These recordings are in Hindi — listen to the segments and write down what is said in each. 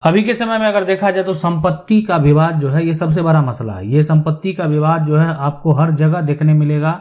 अभी के समय में अगर देखा जाए तो संपत्ति का विवाद जो है ये सबसे बड़ा मसला है। ये संपत्ति का विवाद जो है आपको हर जगह देखने मिलेगा।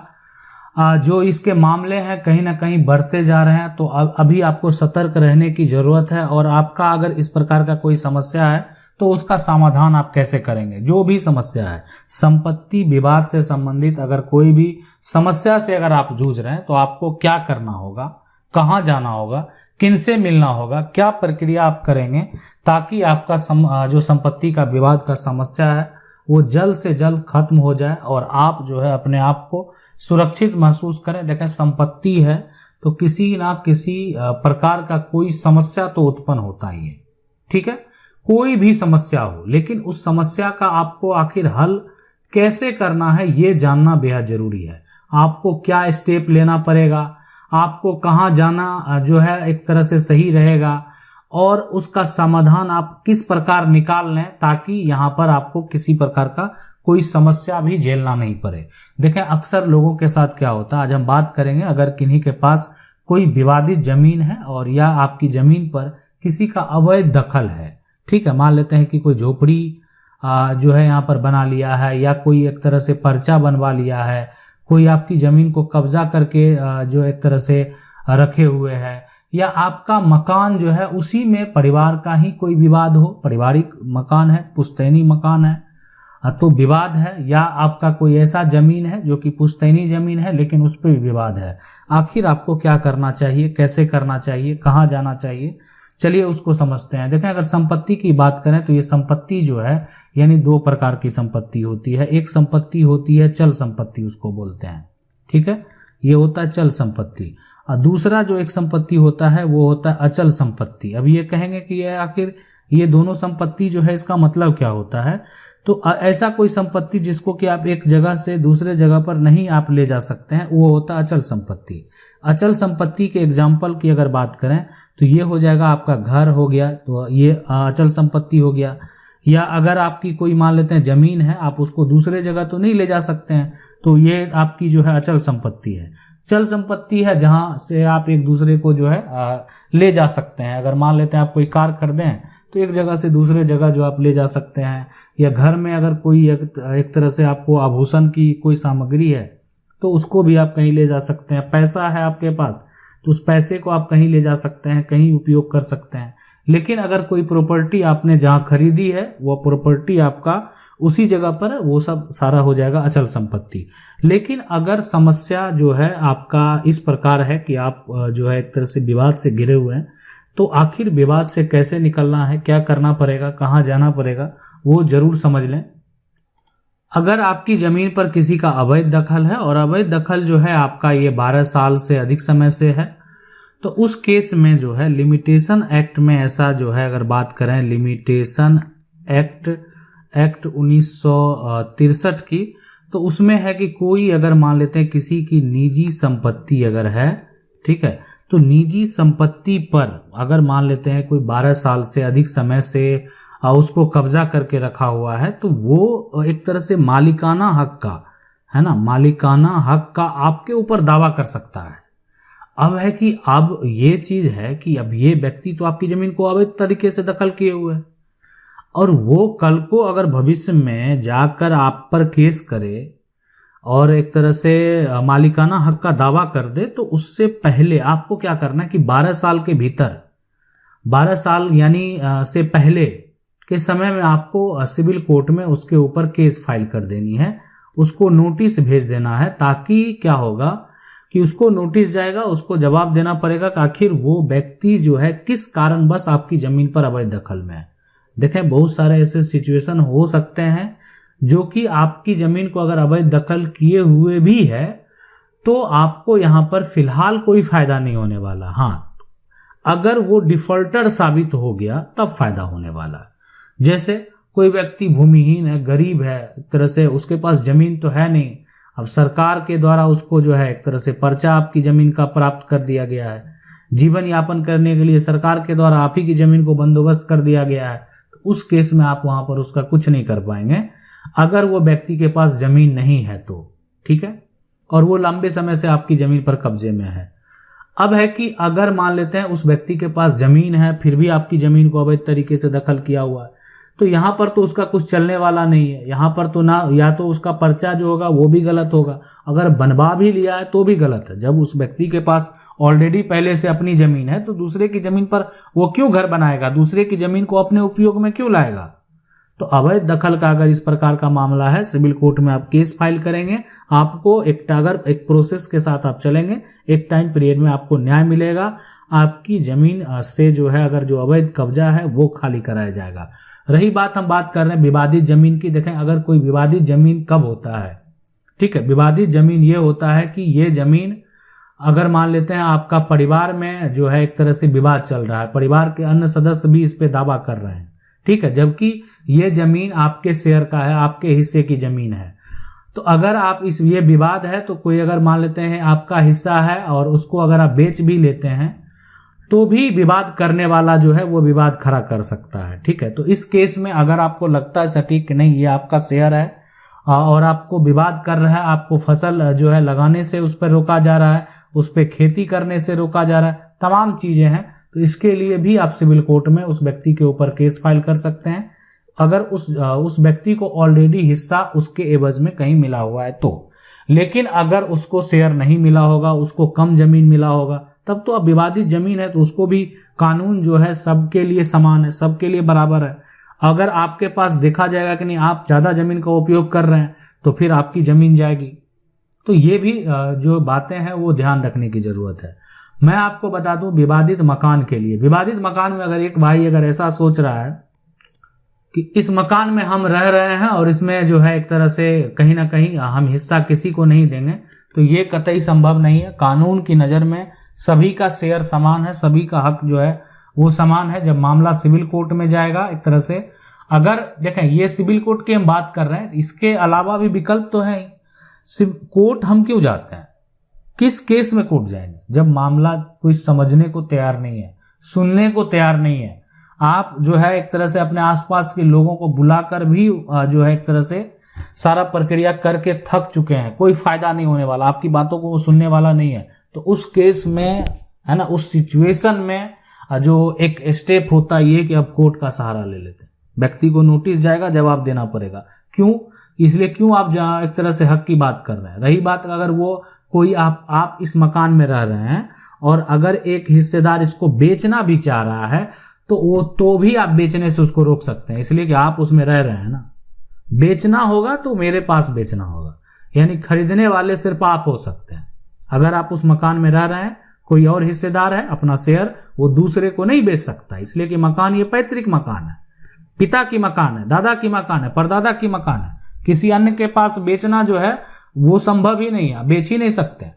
जो इसके मामले हैं कहीं ना कहीं बढ़ते जा रहे हैं, तो अभी आपको सतर्क रहने की जरूरत है। और आपका अगर इस प्रकार का कोई समस्या है तो उसका समाधान आप कैसे करेंगे। जो भी समस्या है, संपत्ति विवाद से संबंधित अगर कोई भी समस्या से अगर आप जूझ रहे हैं तो आपको क्या करना होगा, कहाँ जाना होगा, किनसे मिलना होगा, क्या प्रक्रिया आप करेंगे ताकि आपका जो संपत्ति का विवाद का समस्या है वो जल्द से जल्द खत्म हो जाए और आप जो है अपने आप को सुरक्षित महसूस करें। देखें, संपत्ति है तो किसी ना किसी प्रकार का कोई समस्या तो उत्पन्न होता ही है, ठीक है, कोई भी समस्या हो, लेकिन उस समस्या का आपको आखिर हल कैसे करना है ये जानना बेहद जरूरी है। आपको क्या स्टेप लेना पड़ेगा, आपको कहाँ जाना जो है एक तरह से सही रहेगा और उसका समाधान आप किस प्रकार निकाल लें ताकि यहाँ पर आपको किसी प्रकार का कोई समस्या भी झेलना नहीं पड़े। देखें, अक्सर लोगों के साथ क्या होता है, आज हम बात करेंगे अगर किन्हीं के पास कोई विवादित जमीन है और या आपकी जमीन पर किसी का अवैध दखल है, ठीक है, मान लेते हैं कि कोई झोपड़ी जो है यहाँ पर बना लिया है या कोई एक तरह से पर्चा बनवा लिया है, कोई आपकी जमीन को कब्जा करके जो एक तरह से रखे हुए है, या आपका मकान जो है उसी में परिवार का ही कोई विवाद हो, पारिवारिक मकान है, पुश्तैनी मकान है तो विवाद है, या आपका कोई ऐसा जमीन है जो कि पुश्तैनी जमीन है लेकिन उस पर भी विवाद है। आखिर आपको क्या करना चाहिए, कैसे करना चाहिए, कहाँ जाना चाहिए, चलिए उसको समझते हैं। देखें, अगर संपत्ति की बात करें तो ये संपत्ति जो है यानी दो प्रकार की संपत्ति होती है। एक संपत्ति होती है चल संपत्ति, उसको बोलते हैं, ठीक है, ये होता है चल संपत्ति। और दूसरा जो एक संपत्ति होता है वो होता है अचल संपत्ति। अब ये कहेंगे कि ये आखिर ये दोनों संपत्ति जो है इसका मतलब क्या होता है, तो ऐसा कोई संपत्ति जिसको कि आप एक जगह से दूसरे जगह पर नहीं आप ले जा सकते हैं वो होता है अचल संपत्ति। अचल संपत्ति के एग्जाम्पल की अगर बात करें तो ये हो जाएगा आपका घर हो गया, तो ये अचल संपत्ति हो गया। या अगर आपकी कोई मान लेते हैं जमीन है, आप उसको दूसरे जगह तो नहीं ले जा सकते हैं, तो ये आपकी जो है अचल संपत्ति है। चल संपत्ति है जहां से आप एक दूसरे को जो है ले जा सकते हैं। अगर मान लेते हैं आप कोई कार खरीदें तो एक जगह से दूसरे जगह जो आप ले जा सकते हैं, या घर में अगर कोई एक तरह से आपको आभूषण की कोई सामग्री है तो उसको भी आप कहीं ले जा सकते हैं। पैसा है आपके पास तो उस पैसे को आप कहीं ले जा सकते हैं, कहीं उपयोग कर सकते हैं। लेकिन अगर कोई प्रॉपर्टी आपने जहां खरीदी है वो प्रॉपर्टी आपका उसी जगह पर है, वो सब सारा हो जाएगा अचल संपत्ति। लेकिन अगर समस्या जो है आपका इस प्रकार है कि आप जो है एक तरह से विवाद से घिरे हुए हैं, तो आखिर विवाद से कैसे निकलना है, क्या करना पड़ेगा, कहाँ जाना पड़ेगा, वो जरूर समझ लें। अगर आपकी जमीन पर किसी का अवैध दखल है और अवैध दखल जो है आपका ये 12 साल से अधिक समय से है, तो उस केस में जो है लिमिटेशन एक्ट में ऐसा जो है अगर बात करें लिमिटेशन एक्ट 1963 की, तो उसमें है कि कोई अगर मान लेते हैं किसी की निजी संपत्ति अगर है, ठीक है, तो निजी संपत्ति पर अगर मान लेते हैं कोई 12 साल से अधिक समय से उसको कब्जा करके रखा हुआ है, तो वो एक तरह से मालिकाना हक का है ना, मालिकाना हक का आपके ऊपर दावा कर सकता है। अब है कि अब ये चीज है कि अब ये व्यक्ति तो आपकी जमीन को अवैध तरीके से दखल किए हुए है और वो कल को अगर भविष्य में जाकर आप पर केस करे और एक तरह से मालिकाना हक का दावा कर दे, तो उससे पहले आपको क्या करना है कि 12 साल के भीतर, 12 साल यानी से पहले के समय में आपको सिविल कोर्ट में उसके ऊपर केस फाइल कर देनी है, उसको नोटिस भेज देना है, ताकि क्या होगा कि उसको नोटिस जाएगा, उसको जवाब देना पड़ेगा कि आखिर वो व्यक्ति जो है किस कारणवश आपकी जमीन पर अवैध दखल में है। देखें, बहुत सारे ऐसे सिचुएशन हो सकते हैं जो कि आपकी जमीन को अगर अवैध दखल किए हुए भी है तो आपको यहां पर फिलहाल कोई फायदा नहीं होने वाला। हाँ, अगर वो डिफॉल्टर साबित हो गया तब फायदा होने वाला है। जैसे कोई व्यक्ति भूमिहीन है, गरीब है, एक तरह से उसके पास जमीन तो है नहीं, अब सरकार के द्वारा उसको जो है एक तरह से पर्चा आपकी जमीन का प्राप्त कर दिया गया है, जीवन यापन करने के लिए सरकार के द्वारा आप ही की जमीन को बंदोबस्त कर दिया गया है, तो उस केस में आप वहां पर उसका कुछ नहीं कर पाएंगे अगर वो व्यक्ति के पास जमीन नहीं है तो, ठीक है, और वो लंबे समय से आपकी जमीन पर कब्जे में है। अब है कि अगर मान लेते हैं उस व्यक्ति के पास जमीन है, फिर भी आपकी जमीन को अवैध तरीके से दखल किया हुआ है, तो यहाँ पर तो उसका कुछ चलने वाला नहीं है। यहाँ पर तो ना, या तो उसका पर्चा जो होगा वो भी गलत होगा, अगर बनवा भी लिया है तो भी गलत है। जब उस व्यक्ति के पास ऑलरेडी पहले से अपनी जमीन है तो दूसरे की जमीन पर वो क्यों घर बनाएगा, दूसरे की जमीन को अपने उपयोग में क्यों लाएगा। तो अवैध दखल का अगर इस प्रकार का मामला है, सिविल कोर्ट में आप केस फाइल करेंगे, आपको अगर एक प्रोसेस के साथ आप चलेंगे, एक टाइम पीरियड में आपको न्याय मिलेगा, आपकी जमीन से जो है अगर जो अवैध कब्जा है वो खाली कराया जाएगा। रही बात, हम बात कर रहे हैं विवादित जमीन की। देखें, अगर कोई विवादित जमीन कब होता है, ठीक है, विवादित जमीन ये होता है कि ये जमीन अगर मान लेते हैं आपका परिवार में जो है एक तरह से विवाद चल रहा है, परिवार के अन्य सदस्य भी इस पे दावा कर रहे हैं, ठीक है, जबकि ये जमीन आपके शेयर का है, आपके हिस्से की जमीन है। तो अगर आप ये विवाद है, तो कोई अगर मान लेते हैं आपका हिस्सा है और उसको अगर आप बेच भी लेते हैं तो भी विवाद करने वाला जो है वो विवाद खड़ा कर सकता है, ठीक है। तो इस केस में अगर आपको लगता है सटीक कि नहीं ये आपका शेयर है और आपको विवाद कर रहा है, आपको फसल जो है लगाने से उस पर रोका जा रहा है, उस पर खेती करने से रोका जा रहा है, तमाम चीजें हैं, तो इसके लिए भी आप सिविल कोर्ट में उस व्यक्ति के ऊपर केस फाइल कर सकते हैं, अगर उस व्यक्ति को ऑलरेडी हिस्सा उसके एवज में कहीं मिला हुआ है तो। लेकिन अगर उसको शेयर नहीं मिला होगा, उसको कम जमीन मिला होगा, तब तो अब विवादित जमीन है तो उसको भी कानून जो है सबके लिए समान है, सबके लिए बराबर है। अगर आपके पास देखा जाएगा कि नहीं आप ज्यादा जमीन का उपयोग कर रहे हैं तो फिर आपकी जमीन जाएगी। तो ये भी जो बातें हैं वो ध्यान रखने की जरूरत है। मैं आपको बता दूं, विवादित मकान के लिए, विवादित मकान में अगर एक भाई अगर ऐसा सोच रहा है कि इस मकान में हम रह रहे हैं और इसमें जो है एक तरह से कहीं ना कहीं हम हिस्सा किसी को नहीं देंगे, तो ये कतई संभव नहीं है। कानून की नज़र में सभी का शेयर समान है, सभी का हक जो है वो समान है। जब मामला सिविल कोर्ट में जाएगा एक तरह से, अगर देखें ये सिविल कोर्ट की हम बात कर रहे हैं, इसके अलावा भी विकल्प तो है। कोर्ट हम क्यों जाते हैं, किस केस में कोर्ट जाएंगे? जब मामला कोई समझने को तैयार नहीं है, सुनने को तैयार नहीं है। आप जो है एक तरह से अपने आसपास के लोगों को बुलाकर भी जो है एक तरह से सारा प्रक्रिया करके थक चुके हैं, कोई फायदा नहीं होने वाला, आपकी बातों को वो सुनने वाला नहीं है। तो उस केस में है ना, उस सिचुएशन में जो एक स्टेप होता है ये कि अब कोर्ट का सहारा ले लेते हैं। व्यक्ति को नोटिस जाएगा, जवाब देना पड़ेगा। क्यों? इसलिए क्यों आप जहाँ एक तरह से हक की बात कर रहे हैं। रही बात अगर वो कोई आप इस मकान में रह रहे हैं और अगर एक हिस्सेदार इसको बेचना भी चाह रहा है तो वो तो भी आप बेचने से उसको रोक सकते हैं, इसलिए कि आप उसमें रह रहे हैं ना। बेचना होगा तो मेरे पास बेचना होगा, यानी खरीदने वाले सिर्फ आप हो सकते हैं। अगर आप उस मकान में रह रहे हैं, कोई और हिस्सेदार है, अपना शेयर वो दूसरे को नहीं बेच सकता, इसलिए कि मकान ये पैतृक मकान है, पिता की मकान है, दादा की मकान है, परदादा की मकान है। किसी अन्य के पास बेचना जो है वो संभव ही नहीं है, बेच ही नहीं सकते।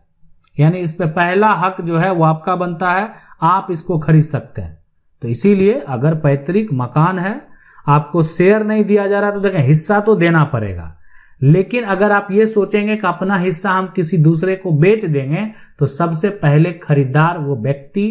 यानी इस पे पहला हक जो है वो आपका बनता है, आप इसको खरीद सकते हैं। तो इसीलिए अगर पैतृक मकान है, आपको शेयर नहीं दिया जा रहा, तो देखें हिस्सा तो देना पड़ेगा। लेकिन अगर आप ये सोचेंगे कि अपना हिस्सा हम किसी दूसरे को बेच देंगे, तो सबसे पहले खरीदार वो व्यक्ति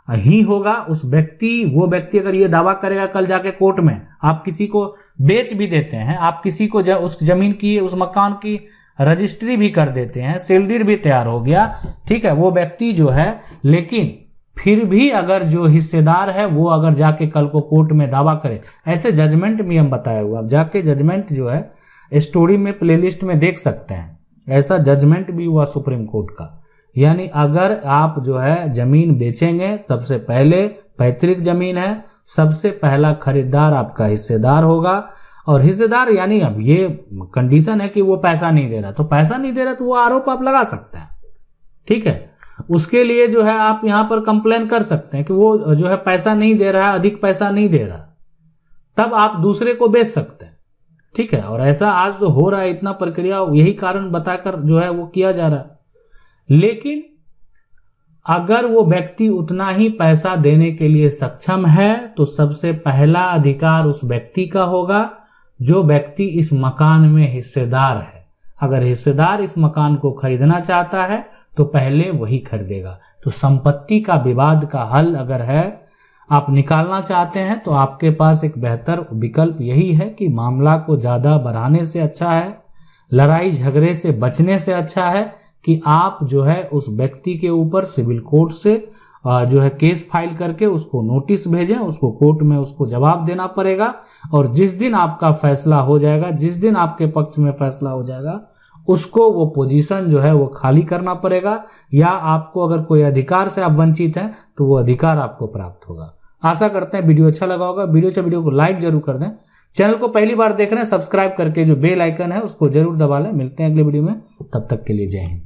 ही होगा। वो व्यक्ति अगर ये दावा करेगा कल जाके कोर्ट में, आप किसी को बेच भी देते हैं, आप किसी को उस जमीन की, उस मकान की रजिस्ट्री भी कर देते हैं, सेल डीड भी तैयार हो गया, ठीक है, वो व्यक्ति जो है, लेकिन फिर भी अगर जो हिस्सेदार है वो अगर जाके कल को कोर्ट में दावा करे, ऐसे जजमेंट भी हम बताया हुआ, अब जाके जजमेंट जो है स्टोरी में प्लेलिस्ट में देख सकते हैं, ऐसा जजमेंट भी हुआ सुप्रीम कोर्ट का। यानी अगर आप जो है जमीन बेचेंगे, सबसे पहले पैतृक जमीन है, सबसे पहला खरीदार आपका हिस्सेदार होगा। और हिस्सेदार यानी अब ये कंडीशन है कि वो पैसा नहीं दे रहा, तो पैसा नहीं दे रहा तो वो आरोप आप लगा सकते हैं, ठीक है। उसके लिए जो है आप यहां पर कंप्लेन कर सकते हैं कि वो जो है पैसा नहीं दे रहा है, अधिक पैसा नहीं दे रहा, तब आप दूसरे को बेच सकते हैं, ठीक है। और ऐसा आज तो हो रहा है, इतना प्रक्रिया यही कारण बताकर जो है वो किया जा रहा है। लेकिन अगर वो व्यक्ति उतना ही पैसा देने के लिए सक्षम है, तो सबसे पहला अधिकार उस व्यक्ति का होगा जो व्यक्ति इस मकान में हिस्सेदार है। अगर हिस्सेदार इस मकान को खरीदना चाहता है तो पहले वही खरीदेगा। तो संपत्ति का विवाद का हल अगर है, आप निकालना चाहते हैं, तो आपके पास एक बेहतर विकल्प यही है कि मामला को ज्यादा बढ़ाने से अच्छा है, लड़ाई झगड़े से बचने से अच्छा है कि आप जो है उस व्यक्ति के ऊपर सिविल कोर्ट से जो है केस फाइल करके उसको नोटिस भेजें, उसको कोर्ट में उसको जवाब देना पड़ेगा। और जिस दिन आपका फैसला हो जाएगा, जिस दिन आपके पक्ष में फैसला हो जाएगा, उसको वो पोजीशन जो है वो खाली करना पड़ेगा, या आपको अगर कोई अधिकार से आप वंचित हैं तो वो अधिकार आपको प्राप्त होगा। आशा करते हैं वीडियो अच्छा लगा होगा। वीडियो को लाइक जरूर कर दें। चैनल को पहली बार देख रहे हैं, सब्सक्राइब करके जो बेल आइकन है उसको जरूर दबा लें। मिलते हैं अगले वीडियो में, तब तक के लिए जय हिंद।